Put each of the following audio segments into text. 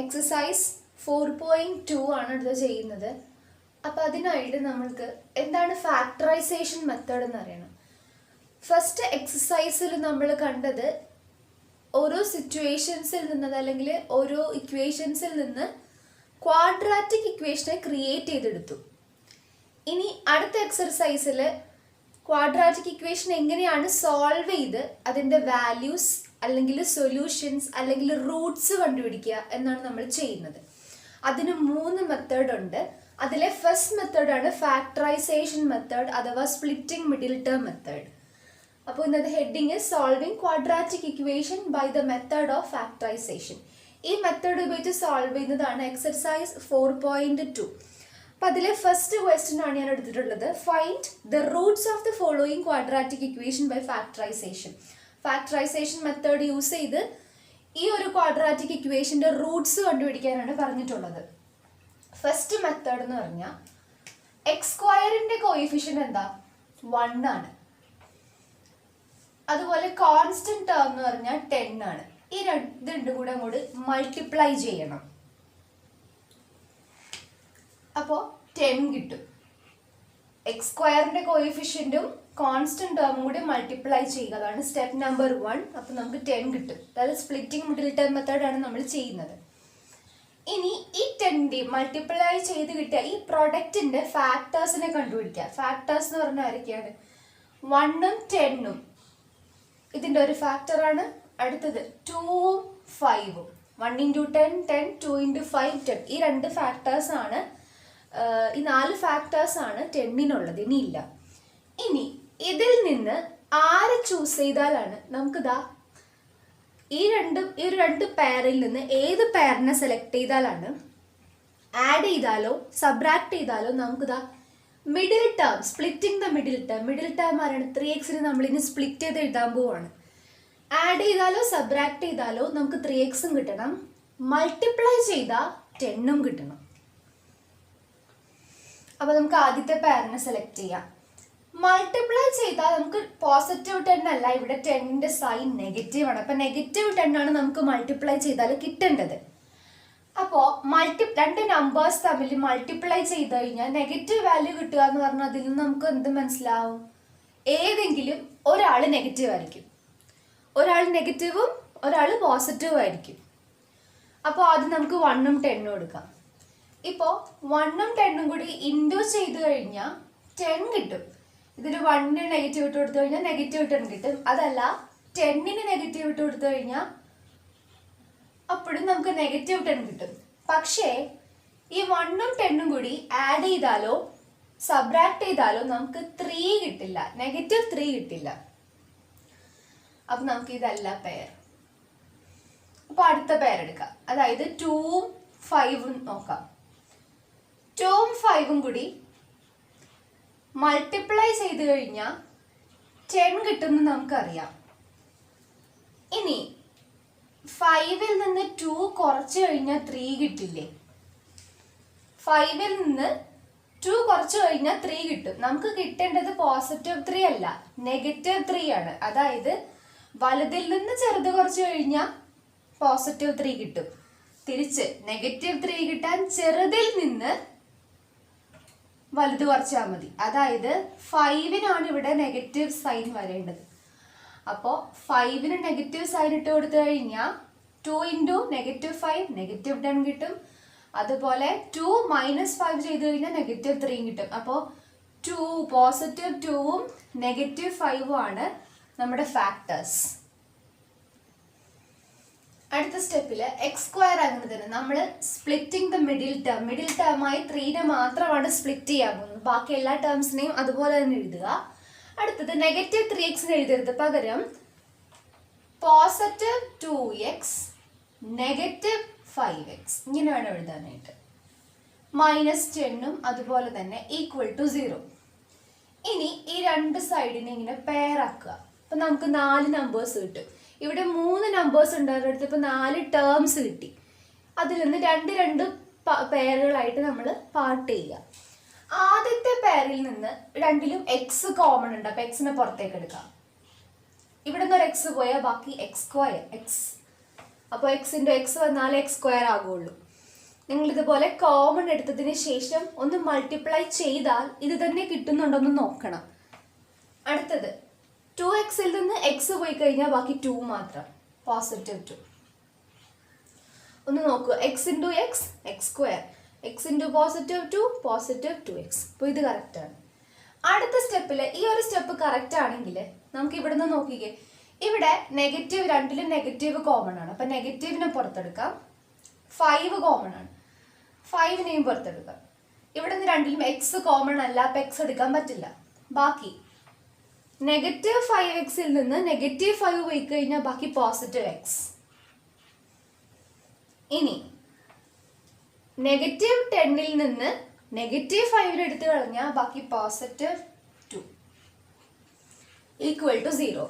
Exercise 4.2 ആണ് ഇത് ചെയ്യുന്നത്. അപ്പോൾ അതിനായിട്ട് നമ്മൾക്ക് എന്താണ് ഫാക്ടറൈസേഷൻ മെത്തേഡ് എന്ന് അറിയണം. ഫസ്റ്റ് എക്സസൈസിൽ നമ്മൾ കണ്ടത് ഓരോ സിറ്റുവേഷൻസിൽ നിന്ന് അല്ലെങ്കിൽ ഓരോ ഇക്വേഷൻസിൽ നിന്ന് ക്വാഡ്രാറ്റിക് ഇക്വേഷനെ ക്രിയേറ്റ് ചെയ്തെടുത്തു. ഇനി അടുത്ത എക്സസൈസിൽ ക്വാഡ്രാറ്റിക് ഇക്വേഷൻ എങ്ങനെയാണ് സോൾവ് ചെയ്ത് അതിൻ്റെ വാല്യൂസ് അല്ലെങ്കിൽ സൊല്യൂഷൻസ് അല്ലെങ്കിൽ റൂട്ട്സ് കണ്ടുപിടിക്കുക എന്നാണ് നമ്മൾ ചെയ്യുന്നത്. അതിന് 3 മെത്തേഡ് ഉണ്ട്. അതിലെ ഫസ്റ്റ് മെത്തേഡാണ് ഫാക്ടറൈസേഷൻ മെത്തേഡ് അഥവാ സ്പ്ലിറ്റിംഗ് മിഡിൽ ടേം മെത്തേഡ്. അപ്പോൾ ഇന്നത്തെ heading solving quadratic equation by the method of factorisation. ഈ മെത്തേഡ് ഉപയോഗിച്ച് സോൾവ് ചെയ്യുന്നതാണ് എക്സർസൈസ് 4.2. അപ്പം അതിലെ ഫസ്റ്റ് ക്വസ്റ്റ്യൻ ആണ് ഞാൻ എടുത്തിട്ടുള്ളത്. Find the roots of the following quadratic equation by factorisation. Factorisation method use ചെയ്ത് ഈ ഒരു ക്വാഡ്രാറ്റിക് ഇക്വേഷൻ്റെ റൂട്ട്സ് കണ്ടുപിടിക്കാനാണ് പറഞ്ഞിട്ടുള്ളത്. ഫസ്റ്റ് മെത്തേഡ് എന്ന് പറഞ്ഞാൽ എക്സ് സ്ക്വയറിൻ്റെ കോയിഫിഷ്യൻ്റ് എന്താ 1 ആണ്. അതുപോലെ കോൺസ്റ്റന്റ് ടേം എന്ന് പറഞ്ഞാൽ 10 ആണ്. ഈ രണ്ടും കൂടെ അങ്ങോട്ട് മൾട്ടിപ്ലൈ ചെയ്യണം. അപ്പോൾ 10 കിട്ടും. എക്സ് സ്ക്വയറിൻ്റെ കോയിഫിഷ്യൻറ്റും കോൺസ്റ്റന്റ് ടേമും കൂടി മൾട്ടിപ്ലൈ ചെയ്യുക. അതാണ് സ്റ്റെപ്പ് നമ്പർ 1. അപ്പോൾ നമുക്ക് 10 കിട്ടും. അതായത് സ്പ്ലിറ്റിംഗ് മിഡിൽ ടേം മെത്തേഡാണ് നമ്മൾ ചെയ്യുന്നത്. ഇനി ഈ 10 മൾട്ടിപ്ലൈ ചെയ്ത് കിട്ടിയ ഈ പ്രൊഡക്റ്റിൻ്റെ ഫാക്ടേഴ്സിനെ കണ്ടുപിടിക്കുക. ഫാക്ടേഴ്സ് എന്ന് പറഞ്ഞാൽ ആരൊക്കെയാണ്? 1ഉം 10ഉം ഇതിൻ്റെ ഒരു ഫാക്ടറാണ്. അടുത്തത് 2ഉം 5ഉം. 1 × 10 10, 2 × 5 10. ഈ 2 ഫാക്ടേഴ്സാണ്. ഈ 4 ഫാക്ടേഴ്സാണ് 10നുള്ളത്. ഇനിയില്ല. ഇനി ഇതിൽ നിന്ന് ആരെ ചൂസ് ചെയ്താലാണ് നമുക്കിതാ ഈ ഒരു രണ്ട് പെയറിൽ നിന്ന് ഏത് പെയറിനെ സെലക്ട് ചെയ്താലാണ് ആഡ് ചെയ്താലോ സബ്ട്രാക്ട് ചെയ്താലോ നമുക്കിതാ middle term splitting the middle term ആരാണ്? 3x നമ്മളിനി സ്പ്ലിറ്റ് ചെയ്ത് എഴുതാൻ പോവാണ്. ആഡ് ചെയ്താലോ സബ്ട്രാക്ട് ചെയ്താലോ നമുക്ക് 3x കിട്ടണം. മൾട്ടിപ്ലൈ ചെയ്താൽ 10ഉം കിട്ടണം. അപ്പോൾ നമുക്ക് ആദ്യത്തെ പെയറിനെ സെലക്ട് ചെയ്യാം. മൾട്ടിപ്ലൈ ചെയ്താൽ നമുക്ക് പോസിറ്റീവ് 10 അല്ല, ഇവിടെ 10ന്റെ സൈൻ നെഗറ്റീവ് ആണ്. അപ്പം നെഗറ്റീവ് 10 ആണ് നമുക്ക് മൾട്ടിപ്ലൈ ചെയ്താൽ കിട്ടേണ്ടത്. അപ്പോൾ രണ്ട് നമ്പേഴ്സ് തമ്മിൽ മൾട്ടിപ്ലൈ ചെയ്ത് കഴിഞ്ഞാൽ നെഗറ്റീവ് വാല്യൂ കിട്ടുക എന്ന് പറഞ്ഞാൽ അതിൽ നിന്ന് നമുക്ക് എന്ത് മനസ്സിലാവും? ഏതെങ്കിലും ഒരാൾ നെഗറ്റീവ് ആയിരിക്കും, ഒരാൾ നെഗറ്റീവും ഒരാൾ പോസിറ്റീവും ആയിരിക്കും. അപ്പോൾ ആദ്യം നമുക്ക് 1ഉം 10ഉം എടുക്കാം. ഇപ്പോൾ 1ഉം 10ഉം കൂടി ഇൻഡ്യൂ ചെയ്ത് കഴിഞ്ഞാൽ 10 കിട്ടും. ഇതിൽ 1ന് നെഗറ്റീവ് ഇട്ട് കൊടുത്തു കഴിഞ്ഞാൽ നെഗറ്റീവ് 10 കിട്ടും. അതല്ല 10ന് നെഗറ്റീവ് ഇട്ട് കൊടുത്തു കഴിഞ്ഞാൽ അപ്പോഴും നമുക്ക് നെഗറ്റീവ് 10 കിട്ടും. പക്ഷേ ഈ 1ഉം 10ഉം കൂടി ആഡ് ചെയ്താലോ സബ്ട്രാക്ട് ചെയ്താലോ നമുക്ക് 3 കിട്ടില്ല, നെഗറ്റീവ് 3 കിട്ടില്ല. അപ്പം നമുക്ക് ഇതല്ല പെയർ. അപ്പോൾ അടുത്ത പെയർ എടുക്കാം. അതായത് 2ഉം 5ഉം നോക്കാം. 2ഉം 5ഉം കൂടി മൾട്ടിപ്ലൈ ചെയ്ത് കഴിഞ്ഞാൽ 10 കിട്ടുമെന്ന് നമുക്കറിയാം. ഇനി 5ൽ നിന്ന് 2 കുറച്ച് കഴിഞ്ഞാൽ 3 കിട്ടില്ലേ? 5ൽ നിന്ന് 2 കുറച്ച് കഴിഞ്ഞാൽ 3 കിട്ടും. നമുക്ക് കിട്ടേണ്ടത് പോസിറ്റീവ് 3 അല്ല, നെഗറ്റീവ് 3 ആണ്. അതായത് വലുതിൽ നിന്ന് ചെറുത് കുറച്ച് കഴിഞ്ഞാൽ പോസിറ്റീവ് 3 കിട്ടും. തിരിച്ച് നെഗറ്റീവ് 3 കിട്ടാൻ ചെറുതിൽ നിന്ന് വലുത് കുറച്ചാൽ മതി. അതായത് 5നാണ് ഇവിടെ നെഗറ്റീവ് സൈൻ വരേണ്ടത്. അപ്പോൾ 5ന് നെഗറ്റീവ് സൈൻ ഇട്ട് കൊടുത്തു കഴിഞ്ഞാൽ 2 × -5 നെഗറ്റീവ് 10 കിട്ടും. അതുപോലെ 2 - 5 ചെയ്ത് കഴിഞ്ഞാൽ നെഗറ്റീവ് 3 കിട്ടും. അപ്പോൾ പോസിറ്റീവ് 2ഉം നെഗറ്റീവ് 5ഉം ആണ് നമ്മുടെ ഫാക്ടേഴ്സ്. അടുത്ത സ്റ്റെപ്പിൽ എക്സ് സ്ക്വയർ അങ്ങനെ തന്നെ നമ്മൾ സ്പ്ലിറ്റിംഗ് ദ മിഡിൽ ടേമായി 3നെ മാത്രമാണ് സ്പ്ലിറ്റ് ചെയ്യാൻ പോകുന്നത്. ബാക്കി എല്ലാ ടേംസിനെയും അതുപോലെ തന്നെ എഴുതുക. അടുത്തത് നെഗറ്റീവ് 3x എഴുതരുത്, പകരം പോസിറ്റീവ് 2x നെഗറ്റീവ് 5x ഇങ്ങനെ വേണം എഴുതാനായിട്ട്. -10ഉം അതുപോലെ തന്നെ =0. ഇനി ഈ രണ്ട് സൈഡിനെ ഇങ്ങനെ പെയർ ആക്കുക. അപ്പം നമുക്ക് 4 നമ്പേഴ്സ് കിട്ടും. ഇവിടെ 3 നമ്പേഴ്സ് ഉണ്ടായിരുന്നിടത്ത് ഇപ്പോൾ 4 ടേംസ് കിട്ടി. അതിൽ നിന്ന് രണ്ട് പെയറുകളായിട്ട് നമ്മൾ പാർട്ട് ചെയ്യുക. ആദ്യത്തെ പെയറിൽ നിന്ന് രണ്ടിലും എക്സ് കോമൺ ഉണ്ട്. അപ്പോൾ എക്സിനെ പുറത്തേക്ക് എടുക്കാം. ഇവിടെ നിന്ന് ഒരു എക്സ് പോയാൽ ബാക്കി x². അപ്പോൾ എക്സ് ഇൻറ്റു എക്സ് വന്നാൽ എക്സ് സ്ക്വയർ ആകുള്ളൂ. നിങ്ങൾ ഇതുപോലെ കോമൺ എടുത്തതിന് ശേഷം ഒന്ന് മൾട്ടിപ്ലൈ ചെയ്താൽ ഇത് തന്നെ കിട്ടുന്നുണ്ടോന്ന് നോക്കണം. അടുത്തത് 2x നിന്ന് എക്സ് പോയി കഴിഞ്ഞാൽ ബാക്കി 2 മാത്രം, +2. ഒന്ന് നോക്കൂ, X into X X square, X into +2 +2x. അപ്പോൾ ഇത് കറക്റ്റാണ്. അടുത്ത സ്റ്റെപ്പിൽ ഈ ഒരു സ്റ്റെപ്പ് കറക്റ്റ് ആണെങ്കിൽ നമുക്ക് ഇവിടെ നിന്ന് നോക്കിക്കേ, ഇവിടെ നെഗറ്റീവ്, രണ്ടിലും നെഗറ്റീവ് കോമൺ ആണ്. അപ്പം നെഗറ്റീവിനെ പുറത്തെടുക്കാം. 5 കോമൺ ആണ്, 5നെയും പുറത്തെടുക്കാം. ഇവിടെ നിന്ന് രണ്ടിലും എക്സ് കോമൺ അല്ല, അപ്പം എക്സ് എടുക്കാൻ പറ്റില്ല. ബാക്കി -5x നിന്ന് -5 പോയി കഴിഞ്ഞാൽ ബാക്കി +x. ഇനി -10 നിന്ന് -5 എടുത്തു കളഞ്ഞാൽ ബാക്കി +2 = 0.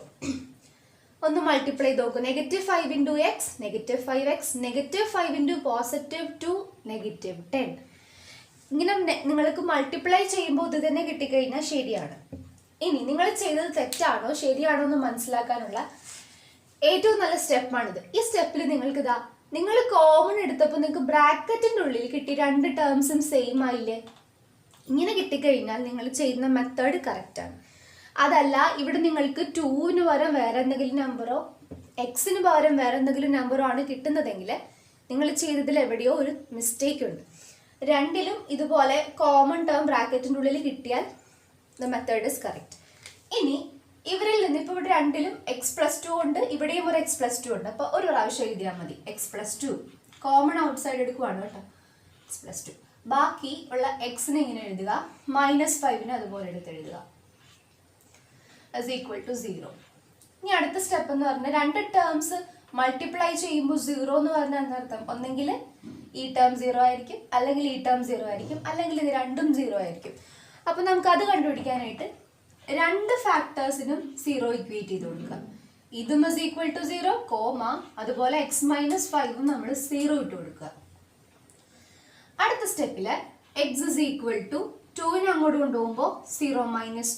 ഒന്ന് മൾട്ടിപ്ലൈ ചെയ്ത് നോക്കൂ. -5 ഇൻറ്റു എക്സ് -5x, -5 ഇൻറ്റു +2 -10. ഇങ്ങനെ നിങ്ങൾക്ക് മൾട്ടിപ്ലൈ ചെയ്യുമ്പോൾ ഇത് തന്നെ കിട്ടിക്കഴിഞ്ഞാൽ ശരിയാണ്. ഇനി നിങ്ങൾ ചെയ്തത് തെറ്റാണോ ശരിയാണോ എന്ന് മനസ്സിലാക്കാനുള്ള ഏറ്റവും നല്ല സ്റ്റെപ്പാണിത്. ഈ സ്റ്റെപ്പിൽ നിങ്ങൾക്ക് നിങ്ങൾ കോമൺ എടുത്തപ്പോൾ നിങ്ങൾക്ക് ബ്രാക്കറ്റിൻ്റെ ഉള്ളിൽ കിട്ടി 2 ടേംസും സെയിം ആയില്ലേ? ഇങ്ങനെ കിട്ടിക്കഴിഞ്ഞാൽ നിങ്ങൾ ചെയ്യുന്ന മെത്തേഡ് കറക്റ്റാണ്. അതല്ല ഇവിടെ നിങ്ങൾക്ക് 2ന് പകരം വേറെ എന്തെങ്കിലും നമ്പറോ എക്സിന് പകരം വേറെ എന്തെങ്കിലും നമ്പറോ ആണ് കിട്ടുന്നതെങ്കിൽ നിങ്ങൾ ചെയ്തതിൽ എവിടെയോ ഒരു മിസ്റ്റേക്ക് ഉണ്ട്. രണ്ടിലും ഇതുപോലെ കോമൺ ടേം ബ്രാക്കറ്റിൻ്റെ ഉള്ളിൽ കിട്ടിയാൽ ദ മെത്തേഡ് ഇസ് കറക്റ്റ്. ഇനി ഇവരിൽ നിന്ന് ഇപ്പോൾ ഇവിടെ രണ്ടിലും x+2 ഉണ്ട്, ഇവിടെയും ഒരു x+2 ഉണ്ട്. അപ്പോൾ ഒരു പ്രാവശ്യം എഴുതിയാൽ മതി. x+2 കോമൺ ഔട്ട് സൈഡ് എടുക്കുവാണ് കേട്ടോ, x+2. ബാക്കി ഉള്ള എക്സിനെ ഇങ്ങനെ എഴുതുക, -5നെ അതുപോലെ എടുത്ത് എഴുതുക, =0. ഇനി അടുത്ത സ്റ്റെപ്പ് എന്ന് പറഞ്ഞാൽ 2 ടേംസ് മൾട്ടിപ്ലൈ ചെയ്യുമ്പോൾ 0 എന്ന് പറഞ്ഞാൽ എന്നർത്ഥം ഒന്നെങ്കിൽ ഈ ടേം 0 ആയിരിക്കും, അല്ലെങ്കിൽ ഈ ടേം 0 ആയിരിക്കും, അല്ലെങ്കിൽ ഇത് രണ്ടും 0 ആയിരിക്കും. അപ്പോൾ നമുക്ക് അത് കണ്ടുപിടിക്കാനായിട്ട് 2 ഫാക്ടേഴ്സിനും 0 ഇക്വേറ്റ് ചെയ്ത് കൊടുക്കുക. ഇതും =0, കോമ, അതുപോലെ x-5ഉം നമ്മൾ 0 ഇട്ട് കൊടുക്കുക. അടുത്ത സ്റ്റെപ്പിൽ x = 2നെ അങ്ങോട്ട് കൊണ്ടുപോകുമ്പോൾ 0 -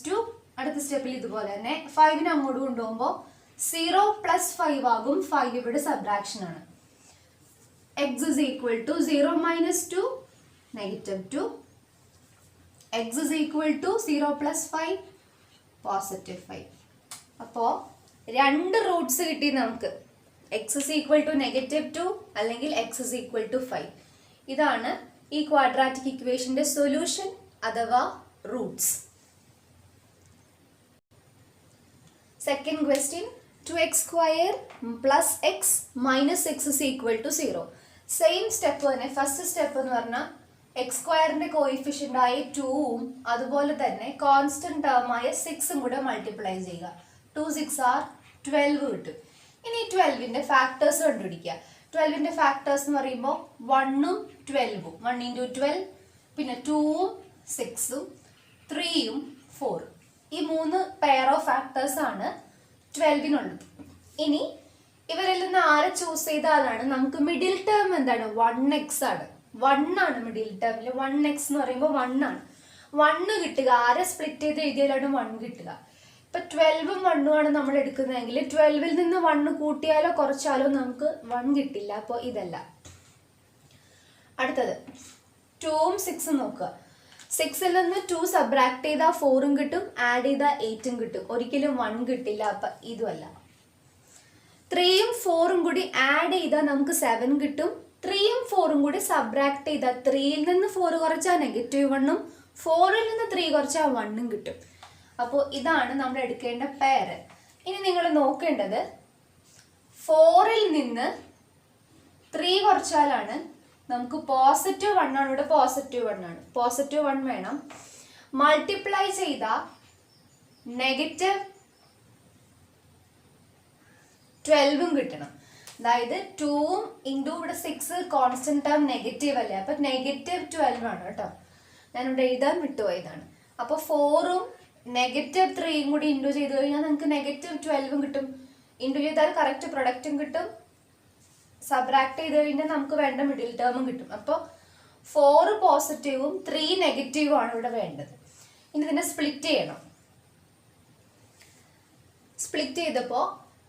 2. അടുത്ത സ്റ്റെപ്പിൽ ഇതുപോലെ തന്നെ 5നെ അങ്ങോട്ട് കൊണ്ടുപോകുമ്പോൾ 0 + 5 ആകും. 5 ഇവിടെ സബ്ട്രാക്ഷൻ ആണ്. x = 0 - 2 -2. x = 0 + 5 +5. അപ്പോൾ 2 റൂട്ട്സ് കിട്ടി നമുക്ക്. x = -2 അല്ലെങ്കിൽ x = 5. ഇതാണ് ഈ ക്വാഡ്രാറ്റിക് ഇക്വേഷന്റെ സൊല്യൂഷൻ അഥവാ Roots. Second question, 2x² + x - x = 0. Same step തന്നെ. ഫസ്റ്റ് സ്റ്റെപ്പ് എന്ന് പറഞ്ഞാൽ x² കോയിഫിഷ്യൻ്റ് ആയ 2ഉം അതുപോലെ തന്നെ കോൺസ്റ്റന്റ് ടേം ആയ 6ഉം കൂടെ മൾട്ടിപ്ലൈ ചെയ്യുക. 2 6 are 12 കിട്ടും. ഇനി 12ന്റെ ഫാക്ടേഴ്സ് കണ്ടുപിടിക്കുക. 12ന്റെ ഫാക്ടേഴ്സ് എന്ന് പറയുമ്പോൾ 1ഉം 12ഉം, 1 × 12, പിന്നെ 2ഉം 6ഉം 3ഉം 4. ഈ 3 പെയർ ഓഫ് ഫാക്ടേഴ്സ് ആണ് 12നുള്ളത്. ഇനി ഇവരിൽ നിന്ന് ആരെ ചൂസ് ചെയ്താലാണ് നമുക്ക് മിഡിൽ ടേം എന്താണ്? 1x ആണ്. 1 ആണ് മിഡിൽ ടേമിൽ. 1x എന്ന് പറയുമ്പോൾ 1 ആണ്. 1 കിട്ടുക, ആരെ സ്പ്ലിറ്റ് ചെയ്ത് എഴുതിയാലാണ് 1 കിട്ടുക. ഇപ്പം 12ഉം 1ഉം ആണ് നമ്മൾ എടുക്കുന്നതെങ്കിൽ 12ൽ നിന്ന് 1 കൂട്ടിയാലോ കുറച്ചാലോ നമുക്ക് 1 കിട്ടില്ല. അപ്പോൾ ഇതല്ല. അടുത്തത് 2ഉം 6ഉം നോക്കുക. 6ൽ നിന്ന് 2 സബ്ട്രാക്ട് ചെയ്താൽ 4ഉം കിട്ടും, ആഡ് ചെയ്താൽ 8ഉം കിട്ടും. ഒരിക്കലും 1 കിട്ടില്ല. അപ്പം ഇതുമല്ല. 3ഉം 4ഉം കൂടി ആഡ് ചെയ്താൽ നമുക്ക് 7 കിട്ടും. 3ഉം 4ഉം കൂടി സബ്ട്രാക്ട് ചെയ്താൽ 3ൽ നിന്ന് 4 കുറച്ചാൽ -1ഉം 4ൽ നിന്ന് 3 കുറച്ചാൽ 1ഉം കിട്ടും. അപ്പോൾ ഇതാണ് നമ്മൾ എടുക്കേണ്ട പെയർ. ഇനി നിങ്ങൾ നോക്കേണ്ടത് 4ൽ നിന്ന് 3 കുറച്ചാലാണ് നമുക്ക് +1 ആണ്. ഇവിടെ +1 ആണ്. +1 വേണം. മൾട്ടിപ്ലൈ ചെയ്താൽ -12ഉം കിട്ടണം. അതായത് 2ഉം ഇൻറ്റു ഇവിടെ 6 കോൺസ്റ്റന്റ് ടേം നെഗറ്റീവ് അല്ലേ, അപ്പം -12 ആണ് കേട്ടോ. ഞാനിവിടെ എഴുതാൻ വിട്ടുപോയതാണ്. അപ്പോൾ 4ഉം -3ഉം കൂടി ഇൻറ്റു ചെയ്ത് കഴിഞ്ഞാൽ നമുക്ക് -12ഉം കിട്ടും. ഇൻറ്റു ചെയ്താൽ കറക്റ്റ് പ്രൊഡക്റ്റും കിട്ടും. സബ്ട്രാക്ട് ചെയ്ത് കഴിഞ്ഞാൽ നമുക്ക് വേണ്ട മിഡിൽ ടേമും കിട്ടും. അപ്പോൾ 4 പോസിറ്റീവും 3 നെഗറ്റീവും ആണ് ഇവിടെ വേണ്ടത്. ഇനി ഇതിനെ സ്പ്ലിറ്റ് ചെയ്യണം. സ്പ്ലിറ്റ് ചെയ്തപ്പോൾ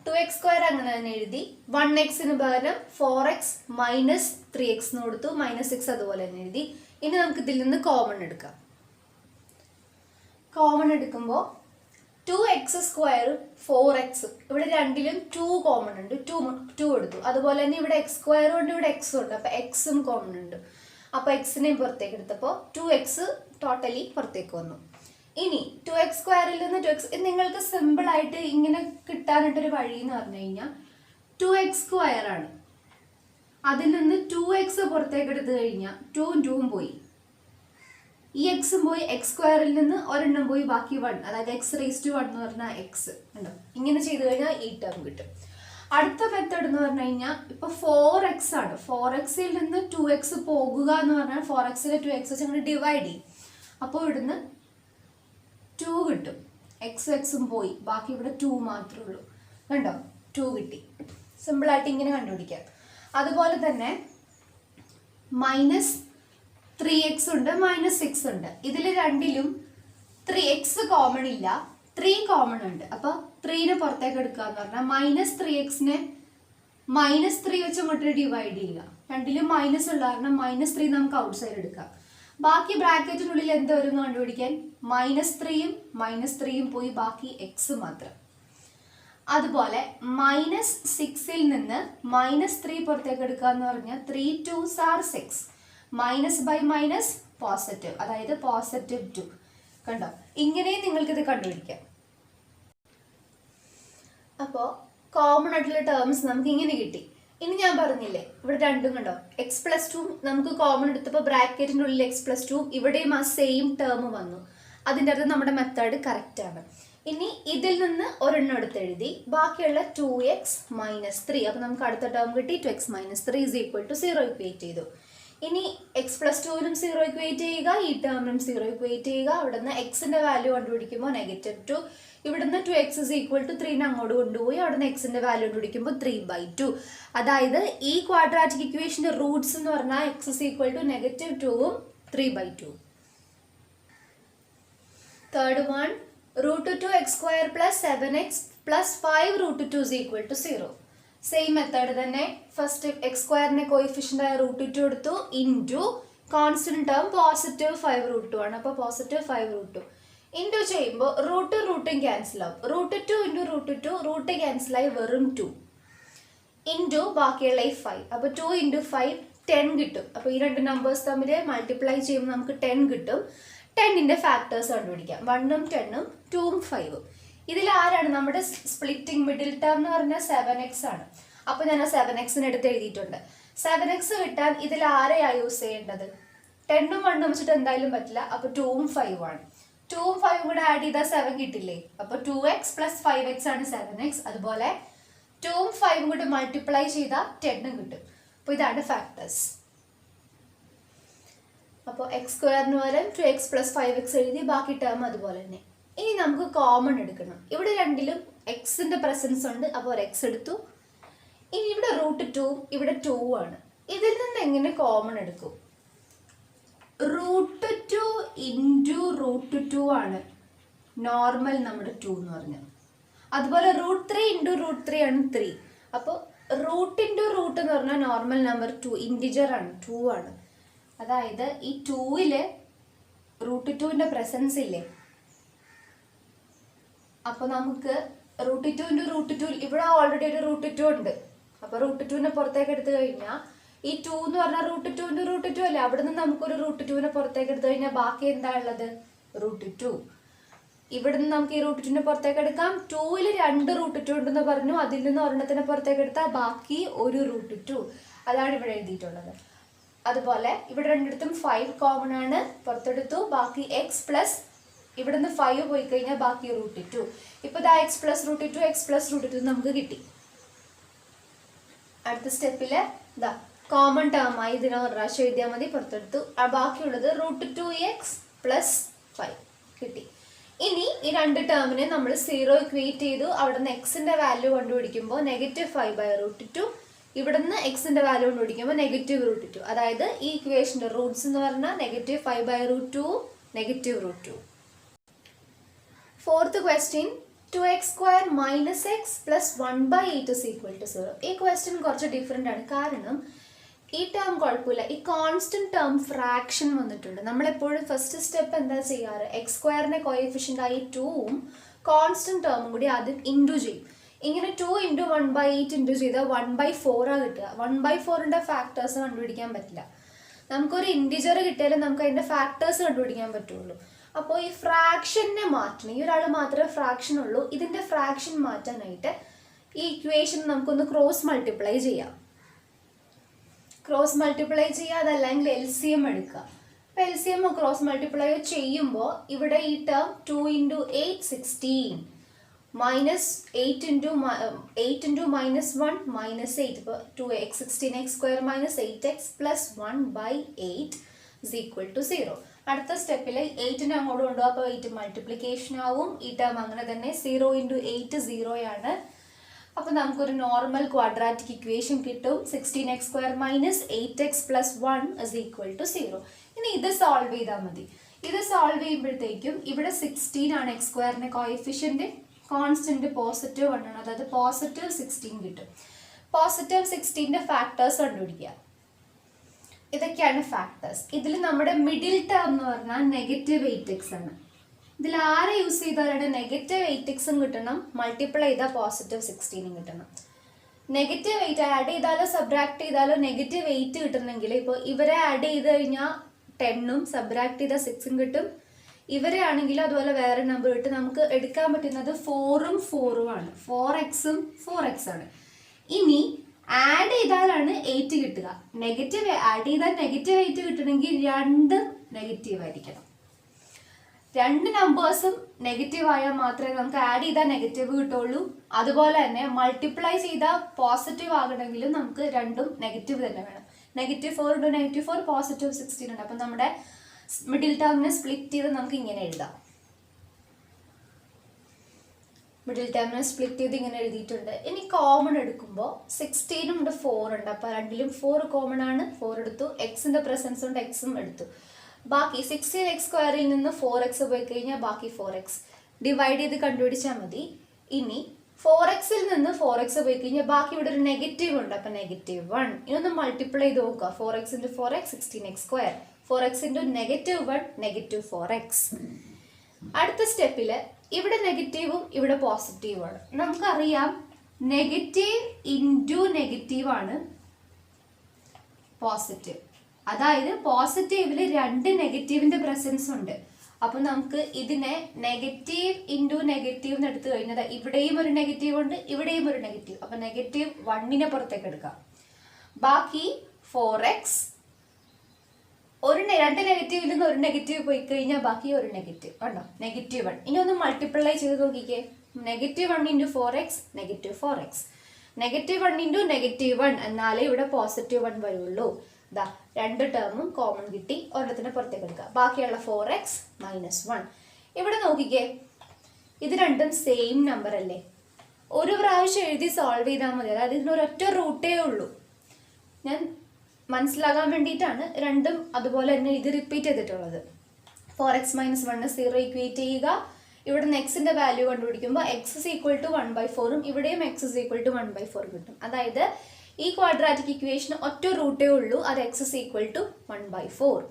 2x² അങ്ങനെ തന്നെ എഴുതി. 1xന് പകരം 4x മൈനസ് 3x എന്ന് കൊടുത്തു. -6 അതുപോലെ തന്നെ എഴുതി. ഇനി നമുക്ക് ഇതിൽ നിന്ന് കോമൺ എടുക്കാം. കോമൺ എടുക്കുമ്പോൾ 2x² 4x, ഇവിടെ രണ്ടിലും 2 കോമൺ ഉണ്ട്. 2 എടുത്തു. അതുപോലെ തന്നെ ഇവിടെ x² ഉണ്ട്, ഇവിടെ x ഉണ്ട്. അപ്പോൾ എക്സും കോമൺ ഉണ്ട്. അപ്പോൾ എക്സിനെയും പുറത്തേക്ക് എടുത്തപ്പോൾ 2x ടോട്ടലി പുറത്തേക്ക് വന്നു. ഇനി 2x² നിന്ന് 2x നിങ്ങൾക്ക് സിമ്പിൾ ആയിട്ട് ഇങ്ങനെ കിട്ടാനായിട്ടൊരു വഴി എന്ന് പറഞ്ഞു കഴിഞ്ഞാൽ 2x² ആണ്. അതിൽ നിന്ന് 2x പുറത്തേക്ക് എടുത്തു കഴിഞ്ഞാൽ 2ഉം 2ഉം പോയി, ഈ എക്സും പോയി, x² നിന്ന് ഒരെണ്ണം പോയി, ബാക്കി 1, അതായത് x⁻1 എന്ന് പറഞ്ഞാൽ x ഉണ്ടോ. ഇങ്ങനെ ചെയ്ത് കഴിഞ്ഞാൽ ഈ ടേം കിട്ടും. അടുത്ത മെത്തേഡ് എന്ന് പറഞ്ഞു കഴിഞ്ഞാൽ ഇപ്പൊ 4x ആണ്. 4xൽ നിന്ന് 2x പോകുക എന്ന് പറഞ്ഞാൽ 4xലെ 2x അങ്ങനെ ഡിവൈഡ് ചെയ്യും. അപ്പോൾ ഇവിടുന്ന് 2 കിട്ടും. എക്സും പോയി, ബാക്കി ഇവിടെ 2 മാത്രമേ ഉള്ളൂ. കണ്ടോ, 2 കിട്ടി. സിമ്പിളായിട്ട് ഇങ്ങനെ കണ്ടുപിടിക്കാം. അതുപോലെ തന്നെ -3x ഉണ്ട്, -6 ഉണ്ട്. ഇതിൽ രണ്ടിലും 3x കോമൺ ഇല്ല, 3 കോമൺ ഉണ്ട്. അപ്പോൾ 3നെ പുറത്തേക്ക് എടുക്കുക എന്ന് പറഞ്ഞാൽ -3xനെ -3 വെച്ച് അങ്ങോട്ട് ഡിവൈഡ് ചെയ്യുക. രണ്ടിലും മൈനസ് ഉള്ള കാരണം -3 നമുക്ക് ഔട്ട് സൈഡ് എടുക്കാം. ബാക്കി ബ്രാക്കറ്റിനുള്ളിൽ എന്ത് വരും എന്ന് കണ്ടുപിടിക്കാൻ -3ഉം -3ഉം പോയി, ബാക്കി x മാത്രം. അതുപോലെ -6ൽ നിന്ന് -3 പുറത്തേക്ക് എടുക്കുക എന്ന് പറഞ്ഞാൽ 3 2s are 6. -by- പോസിറ്റീവ്, അതായത് +2. കണ്ടോ, ഇങ്ങനെ നിങ്ങൾക്കിത് കണ്ടുപിടിക്കാം. അപ്പോൾ കോമൺ ആയിട്ടുള്ള ടേംസ് നമുക്ക് ഇങ്ങനെ കിട്ടി. ഇനി ഞാൻ പറഞ്ഞില്ലേ ഇവിടെ രണ്ടും കണ്ടോ, x+2 നമുക്ക് കോമൺ എടുത്തപ്പോൾ ബ്രാക്കറ്റിൻ്റെ ഉള്ളിൽ x+2, ഇവിടെയും ആ സെയിം ടേം വന്നു. അതിൻ്റെ അർത്ഥം നമ്മുടെ മെത്തേഡ് കറക്റ്റ് ആണ്. ഇനി ഇതിൽ നിന്ന് ഒരെണ്ണം എടുത്ത് എഴുതി, ബാക്കിയുള്ള 2x - 3. അപ്പോൾ നമുക്ക് അടുത്ത ടേം കിട്ടി. 2x - 3 = 0 ഇക്വേറ്റ് ചെയ്തു. ഇനി x+2നും 0 ഇക്വേറ്റ് ചെയ്യുക, ഈ ടേമിനും 0 ഇക്വേറ്റ് ചെയ്യുക. അവിടെ നിന്ന് എക്സിൻ്റെ വാല്യൂ കണ്ടുപിടിക്കുമ്പോൾ -2, ഇവിടുന്ന് 2x = 3 അങ്ങോട്ട് കൊണ്ടുപോയി, അവിടെ നിന്ന് എക്സിൻ്റെ വാല്യൂ കണ്ടുപിടിക്കുമ്പോൾ 3/2. അതായത് ഈ ക്വാഡ്രാറ്റിക് ഇക്വേഷൻ്റെ റൂട്ട്സ് എന്ന് പറഞ്ഞാൽ x = -2ഉം 3/2. Third one, √2x² + 7x + 5√2 = 0. Same method തന്നെ. ഫസ്റ്റ് x² കോയിഫിഷ്യൻ്റ് ആയ √2 എടുത്തു, ഇൻറ്റു കോൺസ്റ്റന്റ് ടേം +5√2 ആണ്. അപ്പോൾ +5√2 ഇൻറ്റു ചെയ്യുമ്പോൾ റൂട്ടും ക്യാൻസൽ ആവും. √2 × √2 റൂട്ട് ക്യാൻസൽ ആയി വെറും 2 ഇൻറ്റു ബാക്കിയുള്ള ഈ 5. അപ്പോൾ 2 × 5 10 കിട്ടും. അപ്പോൾ ഈ രണ്ട് നമ്പേഴ്സ് തമ്മിൽ മൾട്ടിപ്ലൈ ചെയ്യുമ്പോൾ നമുക്ക് 10 കിട്ടും. 10ന്റെ ഫാക്ടേഴ്സ് കണ്ടുപിടിക്കാം. 1ഉം 10ഉം 2ഉം 5ഉം. ഇതിൽ ആരാണ് നമ്മുടെ സ്പ്ലിറ്റിംഗ് മിഡിൽ ടേം എന്ന് പറഞ്ഞാൽ 7x ആണ്. അപ്പോൾ ഞാൻ ആ 7xനെ എടുത്ത് എഴുതിയിട്ടുണ്ട്. 7x കിട്ടാൻ ഇതിൽ ആരെയാണ് യൂസ് ചെയ്യേണ്ടത്? 10ഉം 1ഉം വെച്ചിട്ട് എന്തായാലും പറ്റില്ല. അപ്പോൾ 2ഉം 5ഉം ആണ്. 2ഉം 5ഉം കൂടെ ആഡ് ചെയ്താൽ 7 കിട്ടില്ലേ? അപ്പോൾ 2x + 5x ആണ് 7x. അതുപോലെ 2ഉം 5ഉം കൂടെ മൾട്ടിപ്ലൈ ചെയ്താൽ 10ഉം കിട്ടും. അപ്പോൾ ഇതാണ് ഫാക്ടേഴ്സ്. അപ്പോൾ x² പകരം 2x + 5x എഴുതി, ബാക്കി ടേം അതുപോലെ തന്നെ. ഇനി നമുക്ക് കോമൺ എടുക്കണം. ഇവിടെ രണ്ടിലും എക്സിൻ്റെ പ്രസൻസ് ഉണ്ട്, അപ്പോൾ ഒരു x എടുത്തു. ഇനി ഇവിടെ √2ഉം ഇവിടെ 2 ആണ്. ഇതിൽ നിന്ന് എങ്ങനെ കോമൺ എടുക്കും? √2 × √2 ആണ് നോർമൽ നമ്മുടെ 2 എന്ന് പറഞ്ഞാൽ. അതുപോലെ √3 × √3 ആണ് 3. അപ്പോൾ റൂട്ട് ഇൻറ്റു റൂട്ട് എന്ന് പറഞ്ഞാൽ നോർമൽ നമ്പർ 2 ഇൻറ്റിജർ ആണ്, 2 ആണ്. അതായത് ഈ 2ൽ √2ൻ്റെ പ്രസൻസ് ഇല്ലേ, അപ്പോൾ നമുക്ക് √2 × √2 ഇവിടെ ഓൾറെഡി ഒരു √2 ഉണ്ട്. അപ്പോൾ √2നെ പുറത്തേക്ക് എടുത്തു കഴിഞ്ഞാൽ ഈ 2 എന്ന് പറഞ്ഞാൽ √2 × √2 അല്ലേ, അവിടെ നിന്ന് നമുക്കൊരു √2നെ പുറത്തേക്ക് എടുത്തു കഴിഞ്ഞാൽ ബാക്കി എന്താ ഉള്ളത്? √2. ഇവിടെ നിന്ന് നമുക്ക് ഈ √2നെ പുറത്തേക്ക് എടുക്കാം. 2ൽ 2 √2 ഉണ്ടെന്ന് പറഞ്ഞു, അതിൽ നിന്ന് ഒരെണ്ണത്തിനെ പുറത്തേക്ക് എടുത്താൽ ബാക്കി ഒരു √2. അതാണ് ഇവിടെ എഴുതിയിട്ടുള്ളത്. അതുപോലെ ഇവിടെ രണ്ടിടത്തും 5 കോമൺ ആണ്, പുറത്തെടുത്തു. ബാക്കി x പ്ലസ് ഇവിടെ നിന്ന് 5 പോയി കഴിഞ്ഞാൽ ബാക്കി √2. ഇപ്പോൾ ഇതാ x + √2 x + √2 നമുക്ക് കിട്ടി. അടുത്ത സ്റ്റെപ്പിൽ ഇതാ കോമൺ ടേം ആയി ഇതിനെ ഒരു പ്രാവശ്യം എഴുതിയാൽ മതി, പുറത്തെടുത്തു. ബാക്കിയുള്ളത് √2x + 5 കിട്ടി. ഇനി ഈ രണ്ട് ടേമിനെ നമ്മൾ 0 ഇക്വേറ്റ് ചെയ്തു. അവിടെ നിന്ന് എക്സിൻ്റെ വാല്യൂ കണ്ടുപിടിക്കുമ്പോൾ -5/√2, ഇവിടെ നിന്ന് എക്സിൻ്റെ വാല്യൂ കണ്ടുപിടിക്കുമ്പോൾ -√2. അതായത് ഈ ഇക്വേഷൻ്റെ റൂട്ട്സ് എന്ന് പറഞ്ഞാൽ -5/√2 -√2. Fourth question, 2x² minus x plus 1/8 is equal to 0. ഈ ക്വസ്റ്റ്യൻ കുറച്ച് ഡിഫറെൻ്റ് ആണ്. കാരണം ഈ ടേം കുഴപ്പമില്ല, ഈ കോൺസ്റ്റന്റ് ടേം ഫ്രാക്ഷൻ വന്നിട്ടുണ്ട്. നമ്മളെപ്പോഴും ഫസ്റ്റ് സ്റ്റെപ്പ് എന്താ ചെയ്യാറ്, x² കോഎഫിഷ്യൻ്റ് ആയി 2ഉം കോൺസ്റ്റന്റ് ടേമും കൂടി ആദ്യം ഇൻറ്റു ചെയ്യും. ഇങ്ങനെ 2 × 1/8 ഇൻറ്റു ചെയ്താൽ 1/4 കിട്ടുക. 1/4ൻ്റെ ഫാക്ടേഴ്സ് കണ്ടുപിടിക്കാൻ പറ്റില്ല. നമുക്കൊരു ഇൻറ്റിജർ കിട്ടിയാലും നമുക്ക് അതിൻ്റെ ഫാക്ടേഴ്സ് കണ്ടുപിടിക്കാൻ പറ്റുള്ളൂ. അപ്പോൾ ഈ ഫ്രാക്ഷനെ മാറ്റണം. ഈ ഒരാൾ മാത്രമേ ഫ്രാക്ഷൻ ഉള്ളൂ. ഇതിൻ്റെ ഫ്രാക്ഷൻ മാറ്റാനായിട്ട് ഈ ഇക്വേഷൻ നമുക്കൊന്ന് ക്രോസ് മൾട്ടിപ്ലൈ ചെയ്യാം. ക്രോസ് മൾട്ടിപ്ലൈ ചെയ്യുക, അതല്ലെങ്കിൽ LCM എടുക്കുക. അപ്പോൾ LCM ക്രോസ് മൾട്ടിപ്ലൈ ചെയ്യുമ്പോൾ ഇവിടെ ഈ term 2 × 8 16 minus 8 into minus 1 minus 8. ഇപ്പോൾ 2x 16x² minus 8x plus 1/8 is equal to 0. അടുത്ത സ്റ്റെപ്പിൽ 8നെ അങ്ങോട്ട് കൊണ്ടുപോകും. അപ്പോൾ 8 മൾട്ടിപ്ലിക്കേഷൻ ആവും. ഈ ടേം അങ്ങനെ തന്നെ 0 × 8 0 ആണ്. അപ്പോൾ നമുക്കൊരു നോർമൽ ക്വാഡ്രാറ്റിക് ഇക്വേഷൻ കിട്ടും. 16x² minus 8x plus 1 is equal to 0. ഇനി ഇത് സോൾവ് ചെയ്താൽ മതി. ഇത് സോൾവ് ചെയ്യുമ്പോഴത്തേക്കും ഇവിടെ 16 ആണ് x² കോഎഫിഷ്യൻ്റ്, കോൺസ്റ്റന്റ് പോസിറ്റീവ് 1 ആണ്. അതായത് പോസിറ്റീവ് 16 കിട്ടും. പോസിറ്റീവ് 16ൻ്റെ ഫാക്ടേഴ്സ് കണ്ടുപിടിക്കുക. ഇതൊക്കെയാണ് ഫാക്ടേഴ്സ്. ഇതിൽ നമ്മുടെ മിഡിൽ ടേം എന്ന് പറഞ്ഞാൽ നെഗറ്റീവ് 8x ആണ്. ഇതിൽ ആരെ യൂസ് ചെയ്താലാണ് നെഗറ്റീവ് 8xും കിട്ടണം, മൾട്ടിപ്ലൈ ചെയ്താൽ പോസിറ്റീവ് 16ഉം കിട്ടണം. നെഗറ്റീവ് 8 ആഡ് ചെയ്താലോ സബ്ട്രാക്ട് ചെയ്താലോ നെഗറ്റീവ് 8 കിട്ടണമെങ്കിൽ ഇപ്പോൾ ഇവരെ ആഡ് ചെയ്ത് കഴിഞ്ഞാൽ 10ഉം സബ്ട്രാക്ട് ചെയ്താൽ 6ഉം കിട്ടും. ഇവരെ ആണെങ്കിലും അതുപോലെ വേറെ നമ്പർ ഇട്ട് നമുക്ക് എടുക്കാൻ പറ്റുന്നത് 4ഉം 4ഉം ആണ്. 4xും 4x ആണ്. ഇനി ആഡ് ചെയ്താലാണ് 8 കിട്ടുക. നെഗറ്റീവ് ആഡ് ചെയ്താൽ നെഗറ്റീവ് 8 കിട്ടണമെങ്കിൽ രണ്ടും നെഗറ്റീവ് ആയിരിക്കണം. രണ്ട് നമ്പേഴ്സും നെഗറ്റീവ് ആയാൽ മാത്രമേ നമുക്ക് ആഡ് ചെയ്താൽ നെഗറ്റീവ് കിട്ടുള്ളൂ. അതുപോലെ തന്നെ മൾട്ടിപ്ലൈ ചെയ്താൽ പോസിറ്റീവ് ആകണമെങ്കിലും നമുക്ക് രണ്ടും നെഗറ്റീവ് തന്നെ വേണം. -4 × -4 പോസിറ്റീവ് 16 ഉണ്ട്. അപ്പം നമ്മുടെ മിഡിൽ ടേമിനെ സ്പ്ലിറ്റ് ചെയ്ത് നമുക്ക് ഇങ്ങനെ എഴുതാം. മിഡിൽ ടേമിനെ സ്പ്ലിറ്റ് ചെയ്ത് ഇങ്ങനെ എഴുതിയിട്ടുണ്ട്. ഇനി കോമൺ എടുക്കുമ്പോൾ 16ഉം ഉണ്ട് 4 ഉണ്ട്. അപ്പോൾ രണ്ടിലും 4 കോമൺ ആണ്. 4 എടുത്തു. എക്സിൻ്റെ പ്രസൻസ് കൊണ്ട് എക്സും എടുത്തു. ബാക്കി 16x² നിന്ന് 4x പോയി കഴിഞ്ഞാൽ ബാക്കി 4x ഡിവൈഡ് ചെയ്ത് കണ്ടുപിടിച്ചാൽ മതി. ഇനി 4xൽ നിന്ന് 4x പോയി കഴിഞ്ഞാൽ ബാക്കി ഇവിടെ ഒരു നെഗറ്റീവ് ഉണ്ട്. അപ്പം -1. ഇതൊന്ന് മൾട്ടിപ്ലൈ ചെയ്ത് നോക്കുക. 4x × 4x 16x². 4x × -1 -4x. അടുത്ത സ്റ്റെപ്പിൽ ഇവിടെ നെഗറ്റീവും ഇവിടെ പോസിറ്റീവാണ്. നമുക്കറിയാം നെഗറ്റീവ് ഇൻറ്റു നെഗറ്റീവ് ആണ് പോസിറ്റീവ്. അതായത് പോസിറ്റീവിൽ 2 നെഗറ്റീവിൻ്റെ പ്രസൻസ് ഉണ്ട്. അപ്പം നമുക്ക് ഇതിനെ നെഗറ്റീവ് ഇൻറ്റു നെഗറ്റീവ് എന്ന് എടുത്തു കഴിഞ്ഞാൽ ഇവിടെയും ഒരു നെഗറ്റീവ് ഉണ്ട്, ഇവിടെയും ഒരു നെഗറ്റീവ്. അപ്പം -1നെ പുറത്തേക്ക് എടുക്കാം. ബാക്കി 4x. 2 നെഗറ്റീവിൽ നിന്ന് ഒരു നെഗറ്റീവ് പോയി കഴിഞ്ഞാൽ ബാക്കി ഒരു നെഗറ്റീവ് ഉണ്ടോ, -1. ഇനി ഒന്ന് മൾട്ടിപ്ലൈ ചെയ്ത് നോക്കിക്കേ. -1 × 4x -4x. -1 × -1 എന്നാലേ ഇവിടെ +1 വരുള്ളൂ. ഇതാ 2 ടേമും കോമൺ കിട്ടി. ഒരെണ്ണത്തിന് പുറത്തേക്ക് എടുക്കുക. ബാക്കിയുള്ള 4x -1. ഇവിടെ നോക്കിക്കേ, ഇത് രണ്ടും സെയിം നമ്പർ അല്ലേ. ഒരു പ്രാവശ്യം എഴുതി സോൾവ് ചെയ്താൽ മതി. അതായത് ഇതിനൊരൊറ്റ റൂട്ടേ ഉള്ളൂ. ഞാൻ മനസ്സിലാകാൻ വേണ്ടിയിട്ടാണ് രണ്ടും അതുപോലെ തന്നെ ഇത് റിപ്പീറ്റ് ചെയ്തിട്ടുള്ളത്. 4x - 1 0 ഇക്വേറ്റ് ചെയ്യുക. ഇവിടെ എക്സിൻ്റെ വാല്യൂ കണ്ടുപിടിക്കുമ്പോൾ x = 1/4ഉം ഇവിടെയും x = 1/4 കിട്ടും. അതായത് ഈ ക്വാഡ്രാറ്റിക് ഇക്വേഷൻ ഒറ്റ റൂട്ടേ ഉള്ളൂ. അത് x = 1/4.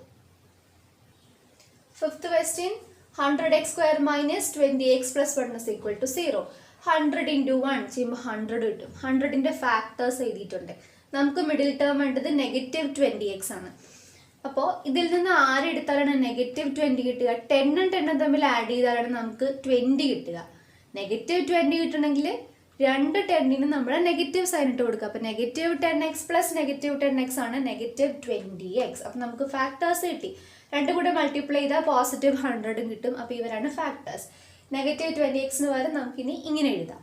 Fifth question 100x² - 20x + 1 is equal to 0. 100 × 1 ചെയ്യുമ്പോൾ 100 കിട്ടും. 100ൻ്റെ ഫാക്ടേഴ്സ് എഴുതിയിട്ടുണ്ട്. നമുക്ക് മിഡിൽ ടേം വേണ്ടത് -20x ആണ്. അപ്പോൾ ഇതിൽ നിന്ന് ആരെടുത്താലാണ് -20 കിട്ടുക? 10ഉം 10ഉം തമ്മിൽ ആഡ് ചെയ്താലാണ് നമുക്ക് 20 കിട്ടുക. -20 കിട്ടണമെങ്കിൽ 2 10നും നമ്മൾ നെഗറ്റീവ് സൈൻ ഇട്ട് കൊടുക്കുക. അപ്പോൾ -10x + -10x ആണ് -20x. അപ്പോൾ നമുക്ക് ഫാക്ടേഴ്സ് കിട്ടി. രണ്ടും കൂടെ മൾട്ടിപ്ലൈ ചെയ്താൽ +100ഉം കിട്ടും. അപ്പോൾ ഇവരാണ് ഫാക്ടേഴ്സ്. -20x പകരം നമുക്കിനി ഇങ്ങനെ എഴുതാം.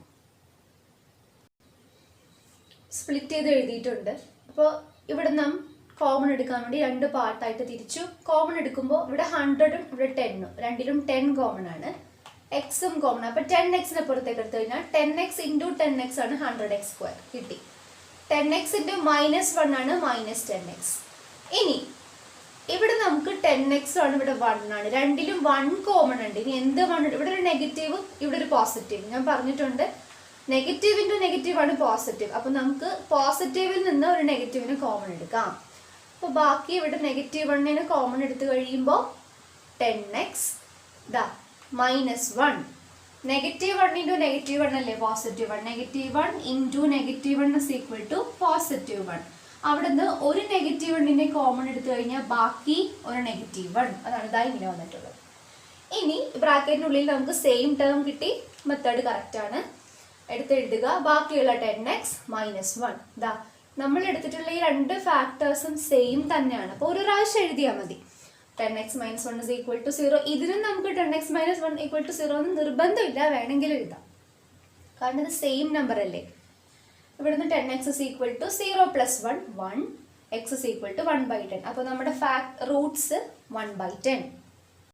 സ്പ്ലിറ്റ് ചെയ്ത് എഴുതിയിട്ടുണ്ട്. അപ്പോൾ ഇവിടെ നാം കോമൺ എടുക്കാൻ വേണ്ടി 2 പാർട്ടായിട്ട് തിരിച്ചു. കോമൺ എടുക്കുമ്പോൾ ഇവിടെ 100ഉം ഇവിടെ 10ഉം രണ്ടിലും 10 കോമൺ ആണ്. എക്സും കോമൺ. അപ്പോൾ 10xനെ പുറത്തേക്ക് എടുത്തു കഴിഞ്ഞാൽ 10x × 10x ആണ് 100x² കിട്ടി. 10x × -1 ആണ് -10x. ഇനി ഇവിടെ നമുക്ക് 10x ആണ്, ഇവിടെ 1 ആണ്, രണ്ടിലും 1 കോമൺ ഉണ്ട്. ഇനി എന്ത് 1? ഇവിടെ ഒരു നെഗറ്റീവ്, ഇവിടെ ഒരു പോസിറ്റീവ്. ഞാൻ പറഞ്ഞിട്ടുണ്ട് നെഗറ്റീവ് ഇൻറ്റു നെഗറ്റീവ് ആണ് പോസിറ്റീവ്. അപ്പം നമുക്ക് പോസിറ്റീവിൽ നിന്ന് ഒരു നെഗറ്റീവിന് കോമൺ എടുക്കാം. അപ്പോൾ ബാക്കി ഇവിടെ -1 കോമൺ എടുത്തു കഴിയുമ്പോൾ 10x ദാ -1. -1 ഇൻറ്റു -1 അല്ലേ +1. -1 ഇൻറ്റു -1 ഇസ് ഈക്വൽ ടു +1. അവിടുന്ന് ഒരു -1 കോമൺ എടുത്തു കഴിഞ്ഞാൽ ബാക്കി ഒരു -1. അതാണ് ഇതാ ഇങ്ങനെ വന്നിട്ടുള്ളത്. ഇനി ബ്രാക്കറ്റിനുള്ളിൽ നമുക്ക് സെയിം ടേം കിട്ടി. മെത്തേഡ് കറക്റ്റ് ആണ്. എടുത്തെഴുതുക. ബാക്കിയുള്ള 10x -1. ഇതാ നമ്മൾ എടുത്തിട്ടുള്ള ഈ രണ്ട് ഫാക്ടേഴ്സും സെയിം തന്നെയാണ്. അപ്പോൾ ഒരു പ്രാവശ്യം എഴുതിയാൽ മതി. 10x - 1 is equal to 0. ഇതിനും നമുക്ക് 10x - 1 equal to 0 എന്ന് നിർബന്ധമില്ല, വേണമെങ്കിൽ എഴുതാം. കാരണം ഇത് സെയിം നമ്പർ അല്ലേ. ഇവിടുന്ന് 10x is equal to 0 plus 1, 1. x is equal to 1/10. അപ്പോൾ നമ്മുടെ റൂട്ട്സ് 1/10.